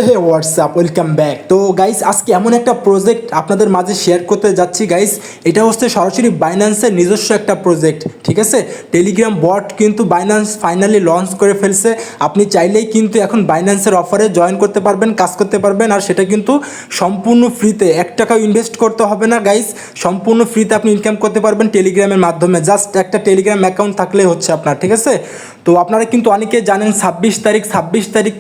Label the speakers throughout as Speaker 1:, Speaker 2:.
Speaker 1: WhatsApp welcome back. তো guys আজকে এমন একটা প্রজেক্ট আপনাদের মাঝে শেয়ার করতে যাচ্ছি গাইস। এটা হচ্ছে সরাসরি বাইন্যান্সের নিজস্ব একটা প্রজেক্ট, ঠিক আছে। টেলিগ্রাম বট কিন্তু বাইন্যান্স ফাইনালি লঞ্চ করে ফেলছে। আপনি চাইলেই কিন্তু এখন বাইন্যান্সের অফারে জয়েন করতে পারবেন, কাজ করতে পারবেন। আর সেটা কিন্তু সম্পূর্ণ ফ্রিতে, 1 টাকাও ইনভেস্ট করতে হবে না গাইস। সম্পূর্ণ ফ্রিতে আপনি ইনকাম করতে পারবেন টেলিগ্রামের মাধ্যমে। জাস্ট একটা টেলিগ্রাম অ্যাকাউন্ট থাকলে হচ্ছে আপনার, ঠিক আছে। তো আপনারা কিন্তু অনেকে জানেন 26 তারিখ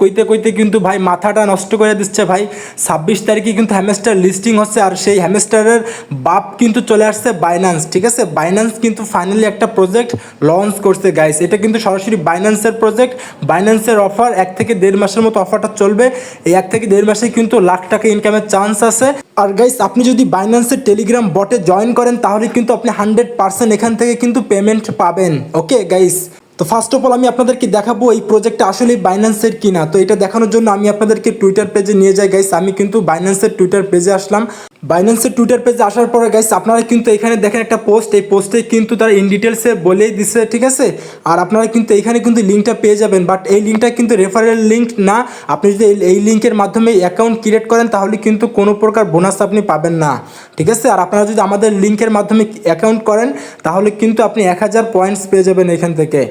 Speaker 1: কইতে কইতে কিন্তু ভাই মাথাটা নষ্ট করে দিচ্ছে ভাই। 26 তারিখে কিন্তু হ্যামস্টার লিস্টিং হচ্ছে, আর সেই হ্যামস্টারের বাপ কিন্তু চলে আসছে বাইন্যান্স, ঠিক আছে। বাইন্যান্স কিন্তু ফাইনালি একটা প্রজেক্ট লঞ্চ করছে গাইস। এটা কিন্তু সরাসরি বাইন্যান্সের প্রজেক্ট, বাইন্যান্সের অফার। 1 থেকে 1.5 মাসের মতো অফারটা চলবে। এই 1 থেকে 1.5 মাসে কিন্তু লাখ টাকা ইনকামের চান্স আছে। আর গাইস আপনি যদি বাইন্যান্সের টেলিগ্রাম বটে জয়েন করেন তাহলে কিন্তু আপনি 100% এখান থেকে কিন্তু পেমেন্ট পাবেন। ওকে গাইস, তো ফার্স্ট অফ অল আমি আপনাদেরকে দেখাবো এই প্রজেক্টটা আসলে বাইন্যান্সের কিনা। তো এটা দেখানোর জন্য আমি আপনাদেরকে টুইটার পেজে নিয়ে যাই গাইস। আমি কিন্তু বাইন্যান্সের টুইটার পেজে আসলাম। বাইন্যান্সের টুইটার পেজে আসার পরে গাইস আপনারা কিন্তু এখানে দেখেন একটা পোস্ট। এই পোস্টে কিন্তু তারা ইন ডিটেলসে বলেই দিছে, ঠিক আছে। আর আপনারা কিন্তু এখানে কিন্তু লিঙ্কটা পেয়ে যাবেন, বাট এই লিঙ্কটা কিন্তু রেফারেল লিঙ্ক না। আপনি যদি এই লিঙ্কের মাধ্যমে অ্যাকাউন্ট ক্রিয়েট করেন তাহলে কিন্তু কোনো প্রকার বোনাস আপনি পাবেন না, ঠিক আছে। আর আপনারা যদি আমাদের লিঙ্কের মাধ্যমে অ্যাকাউন্ট করেন তাহলে কিন্তু আপনি 1000 পয়েন্টস পেয়ে যাবেন এখান থেকে।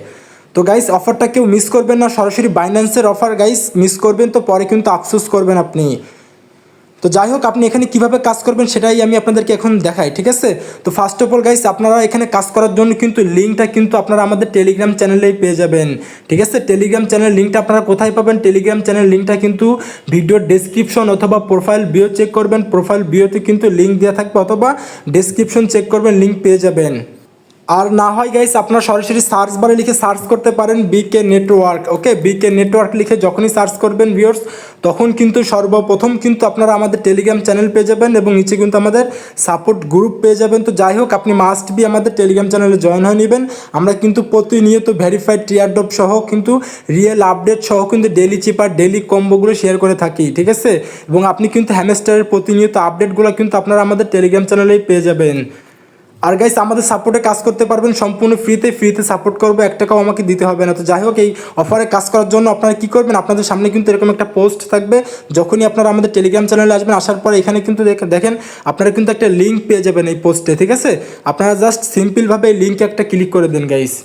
Speaker 1: তো গাইস অফারটা কেউ মিস করবেন না, সরাসরি বাইন্যান্সের অফার গাইস। মিস করবেন তো পরে কিন্তু আফসোস করবেন আপনি। তো যাই হোক, আপনি এখানে কিভাবে কাজ করবেন সেটাই আমি আপনাদেরকে এখন দেখাই, ঠিক আছে। তো ফার্স্ট অফ অল গাইস আপনারা এখানে কাজ করার জন্য কিন্তু লিঙ্কটা কিন্তু আপনারা আমাদের টেলিগ্রাম চ্যানেলেই পেয়ে যাবেন, ঠিক আছে। টেলিগ্রাম চ্যানেল লিঙ্কটা আপনারা কোথায় পাবেন? টেলিগ্রাম চ্যানেল লিঙ্কটা কিন্তু ভিডিওর ডেসক্রিপশন অথবা প্রোফাইল বিও চেক করবেন। প্রোফাইল বিওতে কিন্তু লিঙ্ক দেওয়া থাকবে, অথবা ডেসক্রিপশন চেক করবেন, লিঙ্ক পেয়ে যাবেন। আর না হয় গাইস আপনারা সরাসরি সার্চ বারে লিখে সার্চ করতে পারেন বিকে নেটওয়ার্ক। ওকে, বিকে নেটওয়ার্ক লিখে যখনই সার্চ করবেন ভিউয়ার্স, তখন কিন্তু সর্বপ্রথম কিন্তু আপনারা আমাদের টেলিগ্রাম চ্যানেল পেয়ে যাবেন এবং নিচে কিন্তু আমাদের সাপোর্ট গ্রুপ পেয়ে যাবেন। তো যাই হোক, আপনি মাস্ট বি আমাদের টেলিগ্রাম চ্যানেলে জয়েন হয়ে নেবেন। আমরা কিন্তু প্রতিনিয়ত ভেরিফাইড টিয়ারড্রপ সহ কিন্তু রিয়েল আপডেট সহ কিন্তু ডেলি চিপার ডেলি কম্বোগুলো শেয়ার করে থাকি, ঠিক আছে। এবং আপনি কিন্তু হ্যামস্টারের প্রতিনিয়ত আপডেটগুলো কিন্তু আপনারা আমাদের টেলিগ্রাম চ্যানেলেই পেয়ে যাবেন। আর গাইস আমাদের সাপোর্টে কাজ করতে পারবেন সম্পূর্ণ ফ্রিতে সাপোর্ট করবো, 1 টাকাও আমাকে দিতে হবে না। তো যাই হোক, এই অফারে কাজ করার জন্য আপনারা কী করবেন? আপনাদের সামনে কিন্তু এরকম একটা পোস্ট থাকবে। যখনই আপনারা আমাদের টেলিগ্রাম চ্যানেলে আসবেন, আসার পরে এখানে কিন্তু দেখেন আপনারা কিন্তু একটা লিঙ্ক পেয়ে যাবেন এই পোস্টে, ঠিক আছে। আপনারা জাস্ট সিম্পলভাবে এই লিঙ্কে একটা ক্লিক করে দেন গাইস।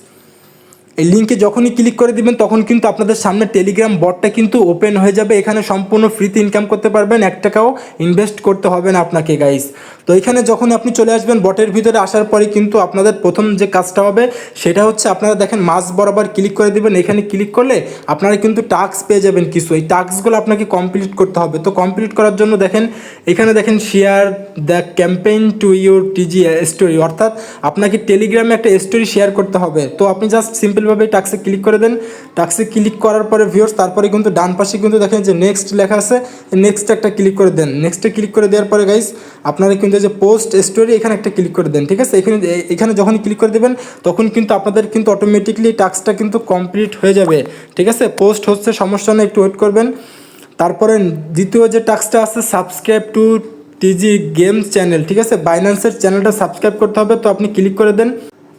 Speaker 1: এই লিঙ্কে যখনই ক্লিক করে দিবেন তখন কিন্তু আপনাদের সামনে টেলিগ্রাম বটটা কিন্তু ওপেন হয়ে যাবে। এখানে সম্পূর্ণ ফ্রিতে ইনকাম করতে পারবেন, 1 টাকাও ইনভেস্ট করতে হবে না আপনাকে গাইস। তো এখানে যখন আপনি চলে আসবেন বটের ভিতরে, আসার পরে কিন্তু আপনাদের প্রথম যে কাজটা হবে সেটা হচ্ছে আপনারা দেখেন মাঝ বরাবর ক্লিক করে দিবেন। এখানে ক্লিক করলে আপনারা কিন্তু টাস্ক পেয়ে যাবেন কিছু। এই টাস্কগুলো আপনাকে কমপ্লিট করতে হবে। তো কমপ্লিট করার জন্য দেখেন এখানে দেখেন share the campaign to your টিজি story, অর্থাৎ আপনাকে টেলিগ্রামে একটা স্টোরি শেয়ার করতে হবে। তো আপনি জাস্ট সিম্পলভাবে টাস্কে ক্লিক করে দেন। টাস্কে ক্লিক করার পরে ভিউয়ার্স তারপরে কিন্তু ডান পাশে কিন্তু দেখেন যে নেক্সট লেখা আছে, নেক্সট একটা ক্লিক করে দেন। নেক্সটে ক্লিক করে দেওয়ার পরে গাইস আপনারা কিন্তু যে পোস্ট স্টোরি এখানে একটা ক্লিক করে দেন, ঠিক আছে। এখানে যখন ক্লিক করে দেবেন তখন কিন্তু আপনাদের কিন্তু অটোমেটিকলি টাস্কটা কিন্তু কমপ্লিট হয়ে যাবে, ঠিক আছে। পোস্ট হচ্ছে, সমস্যা নেই, একটু ওয়েট করবেন। তারপরে দ্বিতীয় যে টাস্কটা আছে সাবস্ক্রাইব টু টিজি গেমস চ্যানেল, ঠিক আছে। বাইন্যান্সের চ্যানেলটা সাবস্ক্রাইব করতে হবে। তো আপনি ক্লিক করে দেন।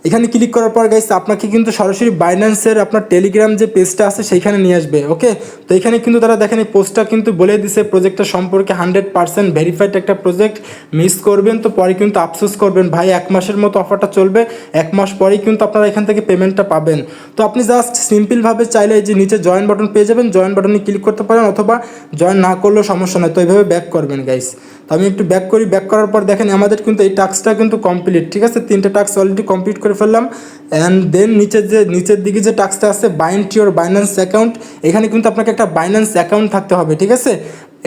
Speaker 1: এখানে ক্লিক করার পর গাইস আপনাকে কিন্তু সরাসরি বাইন্যান্সের আপনার টেলিগ্রাম যে পেজটা আছে সেইখানে নিয়ে আসবে। ওকে, তো এখানে কিন্তু তারা দেখেন এই পোস্টটা কিন্তু বলে দিছে প্রজেক্টটা সম্পর্কে 100% ভেরিফাইড একটা প্রজেক্ট। মিস করবেন তো পরে কিন্তু আফসোস করবেন ভাই। 1 মাসের মতো অফারটা চলবে, 1 মাস পরেই কিন্তু আপনারা এখান থেকে পেমেন্টটা পাবেন। তো আপনি জাস্ট সিম্পলভাবে চাইলে যে নিচে জয়েন বাটন পেয়ে যাবেন, জয়েন বাটনে ক্লিক করতে পারেন, অথবা জয়েন না করলেও সমস্যা নয়। তো এইভাবে ব্যাক করবেন গাইস। তো আমি একটু ব্যাক করি। ব্যাক করার পর দেখেন আমাদের কিন্তু এই টাস্কটা কিন্তু কমপ্লিট, ঠিক আছে। 3টে টাস্ক অলরেডি কমপ্লিট করে ফেললাম। অ্যান্ড দেন নিচের দিকে যে টাস্কটা আছে বাইন্ড ইউর বাইন্যান্স অ্যাকাউন্ট, এখানে কিন্তু আপনাকে একটা বাইন্যান্স অ্যাকাউন্ট থাকতে হবে, ঠিক আছে।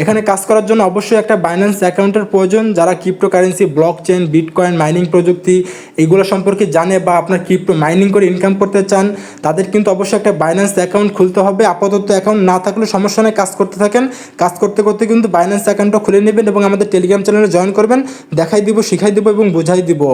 Speaker 1: এখানে কাজ করার জন্য অবশ্যই একটা বাইন্যান্স অ্যাকাউন্টের প্রয়োজন। যারা ক্রিপ্টোকারেন্সি, ব্লকচেন, বিটকয়েন, মাইনিং প্রযুক্তি এইগুলো সম্পর্কে জানে বা আপনার ক্রিপ্টো মাইনিং করে ইনকাম করতে চান, তাদের কিন্তু অবশ্যই একটা বাইন্যান্স অ্যাকাউন্ট খুলতে হবে। আপাতত অ্যাকাউন্ট না থাকলে সমস্যা নেই, কাজ করতে থাকেন। কাজ করতে করতে কিন্তু বাইন্যান্স অ্যাকাউন্টটা খুলে নেবেন এবং আমাদের টেলিগ্রাম চ্যানেলে জয়েন করবেন। দেখাই দিব, শিখাই দিব এবং বোঝাই দিব।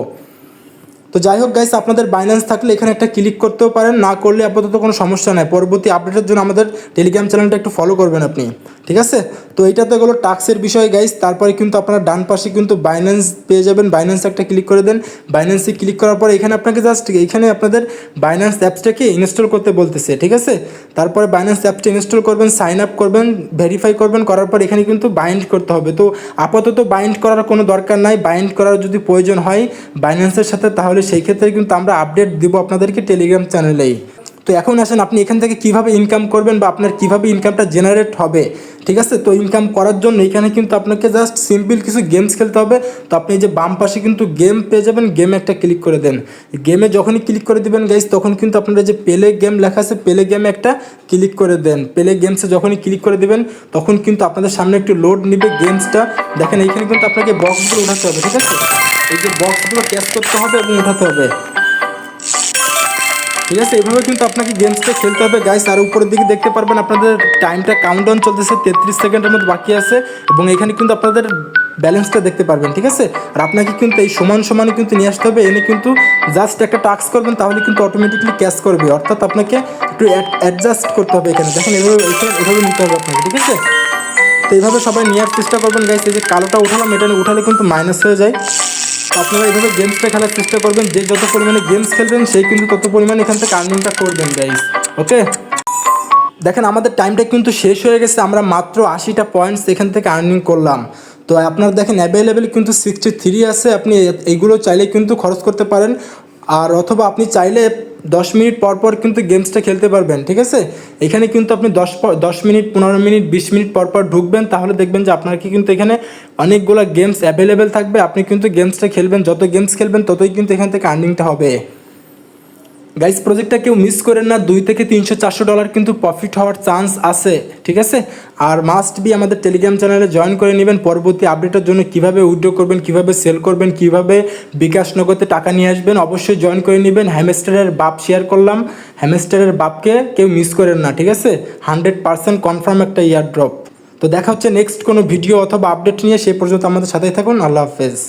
Speaker 1: তো যাই হোক গাইস, আপনাদের বাইন্যান্স থাকলে এখানে একটা ক্লিক করতেও পারেন, না করলে আপাতত কোনো সমস্যা নেই। পরবর্তী আপডেটের জন্য আমাদের টেলিগ্রাম চ্যানেলটা একটু ফলো করবেন আপনি, ঠিক আছে। তো এটা তো গেলো টাক্সের বিষয় গাইস। তারপরে কিন্তু আপনারা ডান পাশে কিন্তু বাইন্যান্স পেয়ে যাবেন, বাইন্যান্স একটা ক্লিক করে দেন। বাইন্যান্সে ক্লিক করার পর এখানে আপনাকে জাস্ট এখানে আপনাদের বাইন্যান্স অ্যাপসটাকে ইনস্টল করতে বলতেছে, ঠিক আছে। তারপরে বাইন্যান্স অ্যাপটা ইনস্টল করবেন, সাইন আপ করবেন, ভেরিফাই করবেন, করার পর এখানে কিন্তু বাইন্ড করতে হবে। তো আপাতত বাইন্ড করার কোনো দরকার নাই, বাইন্ড করার যদি প্রয়োজন হয় বাইন্যান্সের সাথে তাহলে সেই ক্ষেত্রে কিন্তু আমরা আপডেট দিব আপনাদেরকে টেলিগ্রাম চ্যানেলেই। তো এখন আসেন আপনি এখান থেকে কিভাবে ইনকাম করবেন বা আপনার কিভাবে ইনকামটা জেনারেট হবে, ঠিক আছে। তো ইনকাম করার জন্য এখানে কিন্তু আপনাকে জাস্ট সিম্পল কিছু গেমস খেলতে হবে। তো আপনি যে বাম পাশে কিন্তু গেম পেয়ে যাবেন, গেমে একটা ক্লিক করে দেন। গেমে যখনই ক্লিক করে দিবেন গাইস তখন কিন্তু আপনারা যে প্লে গেম লেখা আছে প্লে গেমে একটা ক্লিক করে দেন। প্লে গেমসে যখনই ক্লিক করে দিবেন তখন কিন্তু আপনাদের সামনে একটু লোড নিবে গেমসটা। দেখেন এইখানে কিন্তু আপনাকে বক্সগুলো উঠাতে হবে, ঠিক আছে। এই যে বক্সগুলো ক্যাচ করতে হবে এবং উঠাতে হবে, ঠিক আছে। এইভাবে কিন্তু আপনাকে গেমসটা খেলতে হবে গাইস। আর উপরের দিকে দেখতে পারবেন আপনাদের টাইমটা কাউন্টডাউন চলতেছে, 33 সেকেন্ডের মতো বাকি আছে এবং এখানে কিন্তু আপনাদের ব্যালেন্সটা দেখতে পারবেন, ঠিক আছে। আর আপনাকে কিন্তু এই সমানই কিন্তু নিয়ে আসতে হবে। এনে কিন্তু জাস্ট একটা টাস্ক করবেন তাহলে কিন্তু অটোমেটিকলি ক্যাশ করবে, অর্থাৎ আপনাকে একটু অ্যাডজাস্ট করতে হবে এখানে। দেখেন এভাবে নিতে হবে আপনাকে, ঠিক আছে। তো এইভাবে সবাই নেওয়ার চেষ্টা করবেন গাইস। এই যে কালোটা উঠালাম, এটা উঠালে কিন্তু মাইনাস হয়ে যায়। তো আপনারা এইভাবে গেমসটা খেলার চেষ্টা করবেন, যে যত পরিমাণে গেমস খেলবেন সেই কিন্তু তত পরিমাণে এখান থেকে আর্নিংটা করবেন গাইস, ওকে। দেখেন আমাদের টাইমটা কিন্তু শেষ হয়ে গেছে, আমরা মাত্র 80টা পয়েন্টস এখান থেকে আর্নিং করলাম। তো আপনারা দেখেন অ্যাভেলেবেল কিন্তু 63 আছে। আপনি এইগুলো চাইলে কিন্তু খরচ করতে পারেন, আর অথবা আপনি চাইলে 10 মিনিট পর পর কিন্তু গেমসটা খেলতে পারবেন, ঠিক আছে। এখানে কিন্তু আপনি 10 মিনিট 15 মিনিট 20 মিনিট পর পর ঢুকবেন, তাহলে দেখবেন যে আপনার কি কিন্তু এখানে অনেকগুলো গেমস অ্যাভেলেবেল থাকবে। আপনি কিন্তু গেমসটা খেলবেন, যত গেমস খেলবেন ততই কিন্তু এখান থেকে আর্নিংটা হবে গাইস। প্রজেক্টটা কেউ মিস করেন না, 2 থেকে 300-400 ডলার কিন্তু প্রফিট হওয়ার চান্স আছে, ঠিক আছে। আর মাস্ট বি আমাদের টেলিগ্রাম চ্যানেলে জয়েন করে নেবেন পরবর্তী আপডেটের জন্য। কিভাবে উইথড্র করবেন, কিভাবে সেল করবেন, কিভাবে বিকাশ নগদে টাকা নিয়ে আসবেন, অবশ্যই জয়েন করে নেবেন। হ্যামস্টারের বাপ শেয়ার করলাম, হ্যামস্টারের বাপকে কেউ মিস করেন না, ঠিক আছে। 100% কনফার্ম একটা ইয়ার ড্রপ। তো দেখা হচ্ছে নেক্সট কোনো ভিডিও অথবা আপডেট নিয়ে, সেই পর্যন্ত আমাদের সাথেই থাকুন। আল্লাহ হাফেজ।